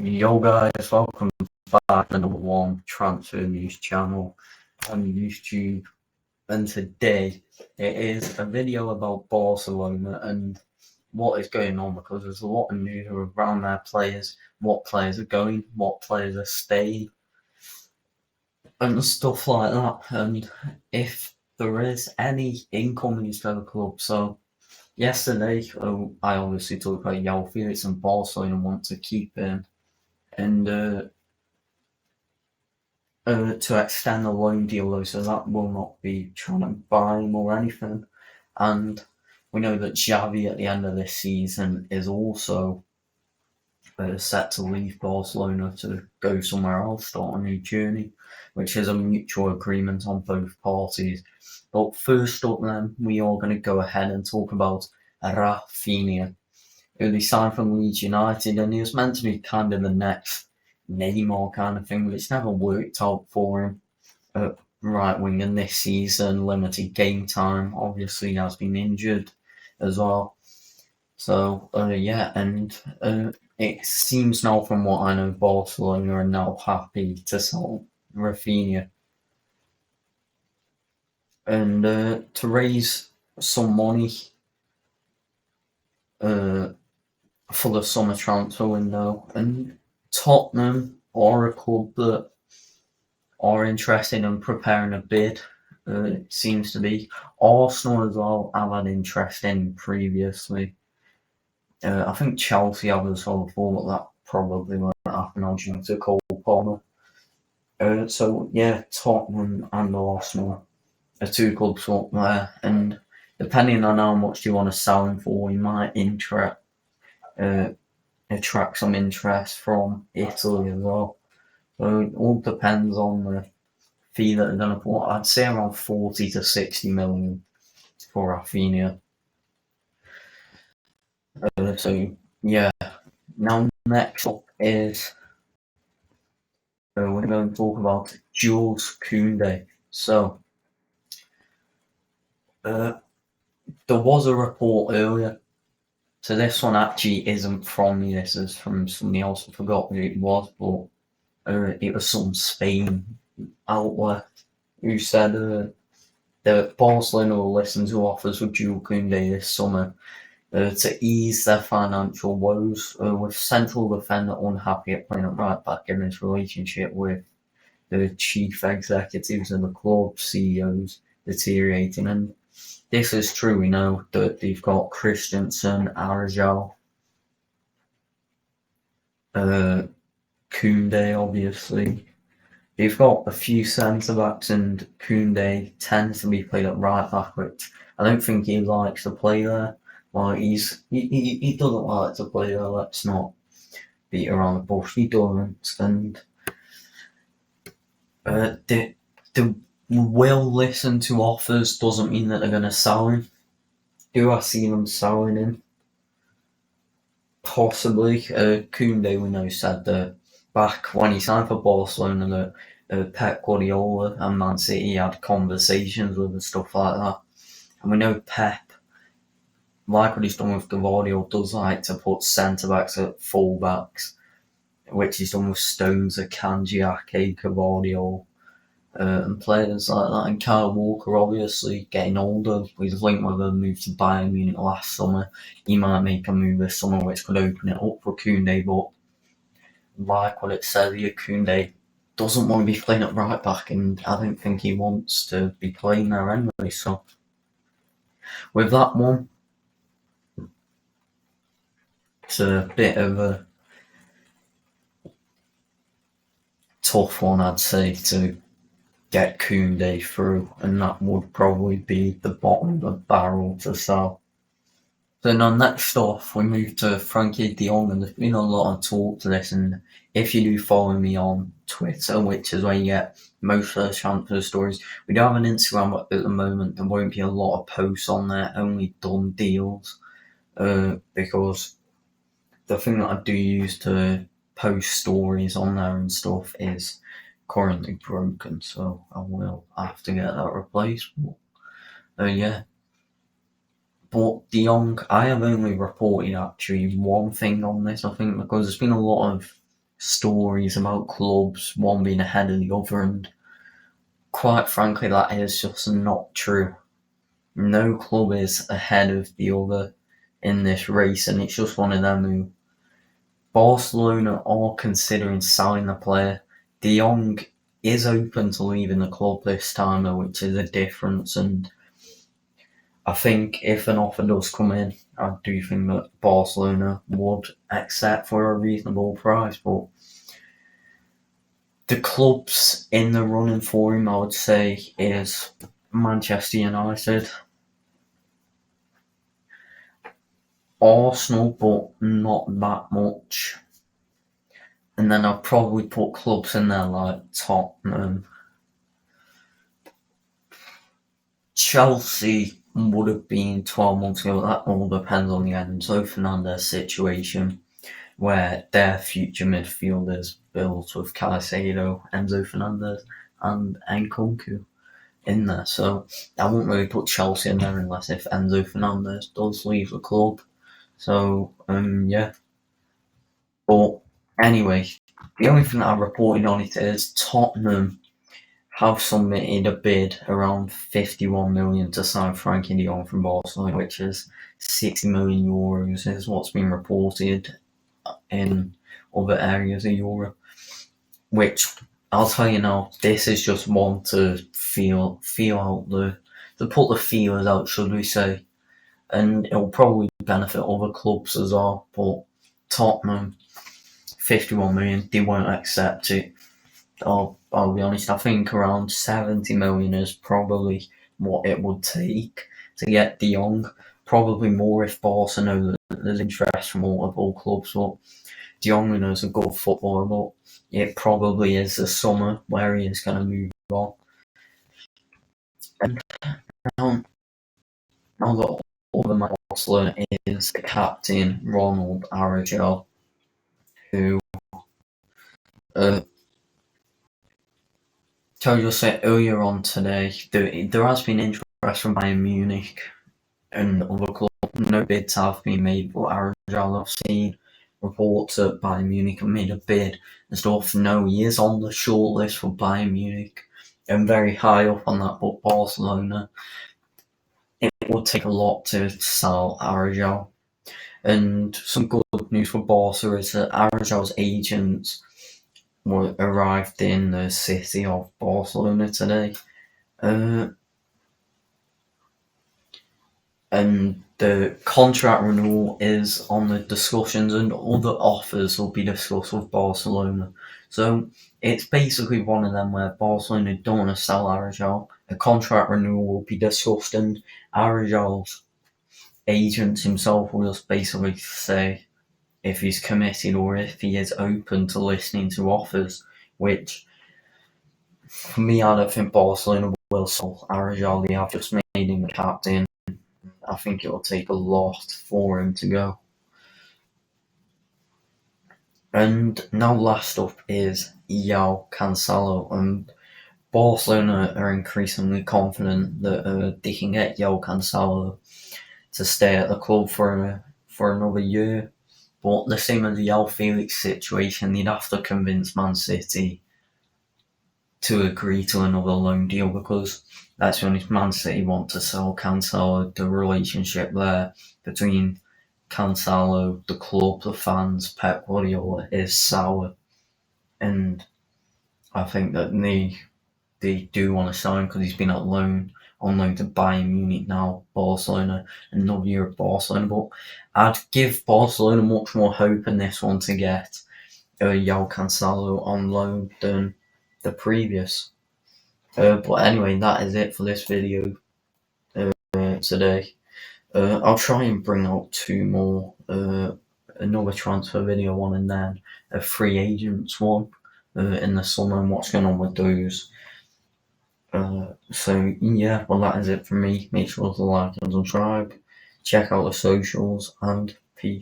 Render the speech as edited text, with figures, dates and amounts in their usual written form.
Yo guys, welcome back to the number one transfer news channel on YouTube. And today it is a video about Barcelona and what is going on, because there's a lot of news around their players, what players are going, what players are staying, and stuff like that. And if there is any incomings to the club. So yesterday, I obviously talked about João Felix and Barcelona want to keep him. And to extend the loan deal though, so that will not be trying to buy him or anything. And we know that Xavi at the end of this season is also set to leave Barcelona to go somewhere else, start a new journey, which is a mutual agreement on both parties. But first up then, we are going to go ahead and talk about Rafinha, who they signed from Leeds United, and he was meant to be kind of the next Neymar kind of thing, but it's never worked out for him at right wing in this season. Limited game time, obviously, he has been injured as well. So, it seems now, from what I know, Barcelona are now happy to sell Rafinha. And to raise some money for the summer transfer window, and Tottenham are a club that are interested in preparing a bid. It seems to be Arsenal as well have had interest in previously. I think Chelsea have as well before, but that probably won't happen on due to Cole Palmer. So yeah, Tottenham and Arsenal are two clubs up there, and depending on how much you want to sell him for, you might attract some interest from Italy as well. So it all depends on the fee that they're going to put. I'd say around 40 to 60 million for Rafinha. So yeah, now next up is we're going to talk about Jules Koundé. So there was a report earlier. So this one actually isn't from me. This is from somebody else. I forgot who it was, but it was some Spain outlet who said that Barcelona will listen to offers for Jules Koundé this summer to ease their financial woes, with central defender unhappy at playing at right back in his relationship with the chief executives of the club, CEOs, deteriorating. And this is true. We know that they've got Christensen, Arjal, Koundé, obviously. They've got a few centre backs, and Koundé tends to be played at right back, which I don't think he likes to play there. Well, he doesn't like to play there. Let's not beat around the bush. He doesn't, and they will listen to offers. Doesn't mean that they're going to sell him. Do I see them selling him? Possibly. Koundé, we know, said that back when he signed for Barcelona that Pep Guardiola and Man City had conversations with and stuff like that. And we know Pep, like what he's done with Guardiola, does like to put centre backs at full backs, which he's done with Stones, Akanji, Ake, Guardiola, and players like that. And Kyle Walker, obviously getting older. He's linked with a move to Bayern Munich last summer. He might make a move this summer which could open it up for Koundé, but like what it says here, Koundé doesn't want to be playing at right back, and I don't think he wants to be playing there anyway. So with that one, it's a bit of a tough one, I'd say, to get Koundé through, and that would probably be the bottom of the barrel to sell. So now next off, we move to Frankie de Jong, and there's been a lot of talk to this, and if you do follow me on Twitter, which is where you get most of the transfer stories, we do have an Instagram, but at the moment there won't be a lot of posts on there, only done deals, because the thing that I do use to post stories on there and stuff is currently broken, so I will have to get that replaced. Yeah. But De Jong, I have only reported actually one thing on this, I think, because there's been a lot of stories about clubs, one being ahead of the other, and quite frankly, that is just not true. No club is ahead of the other in this race, and it's just one of them who Barcelona are considering selling the player. De Jong is open to leaving the club this time, though, which is a difference. And I think if an offer does come in, I do think that Barcelona would accept for a reasonable price. But the clubs in the running for him, I would say, is Manchester United, Arsenal, but not that much. And then I'd probably put clubs in there like Tottenham. Chelsea would have been 12 months ago. That all depends on the Enzo Fernandez situation, where their future midfielders built with Caicedo, Enzo Fernandez, and Nkunku in there. So I won't really put Chelsea in there unless if Enzo Fernandez does leave the club. So yeah. But anyway, the only thing that I reported on it is Tottenham have submitted a bid around 51 million to sign Frankie de Jong from Barcelona, which is 60 million euros, is what's been reported in other areas of Europe. Which I'll tell you now, this is just one to feel out to put the feelers out, should we say, and it'll probably benefit other clubs as well. But Tottenham, 51 million, they won't accept it. I'll be honest, I think around 70 million is probably what it would take to get de Jong. Probably more if Barca know that there's interest from multiple clubs. But de Jong is a good footballer, but it probably is the summer where he is going to move on. And now the other man Barcelona is the captain, Ronald Araujo, who so I just said earlier on today, there has been interest from Bayern Munich and other clubs. No bids have been made, but Araujo, I've seen reports that Bayern Munich have made a bid and stuff. No, he is on the shortlist for Bayern Munich and very high up on that, but Barcelona, it would take a lot to sell Araujo. And some good news for Barca is that Araujo's agents arrived in the city of Barcelona today. And the contract renewal is on the discussions, and other offers will be discussed with Barcelona. So it's basically one of them where Barcelona don't want to sell Araujo. A contract renewal will be discussed, and Araujo's agent himself will just basically say if he's committed or if he is open to listening to offers, which for me, I don't think Barcelona will sell Araujo. They have just made him the captain. I think it'll take a lot for him to go. And now last up is João Cancelo, and Barcelona are increasingly confident that they can get João Cancelo to stay at the club for another year. But the same as the João Felix situation, they'd have to convince Man City to agree to another loan deal, because that's when Man City want to sell Cancelo. The relationship there between Cancelo, the club, the fans, Pep Guardiola is sour, and I think that they do want to sign because he's been on loan to Bayern Munich now, Barcelona, and another year at Barcelona. But I'd give Barcelona much more hope in this one to get João Cancelo on loan than the previous. But anyway, that is it for this video today. I'll try and bring out two more, another transfer video one and then a free agents one in the summer and what's going on with those. So yeah, well that is it from me. Make sure to like and subscribe, check out the socials, and peace.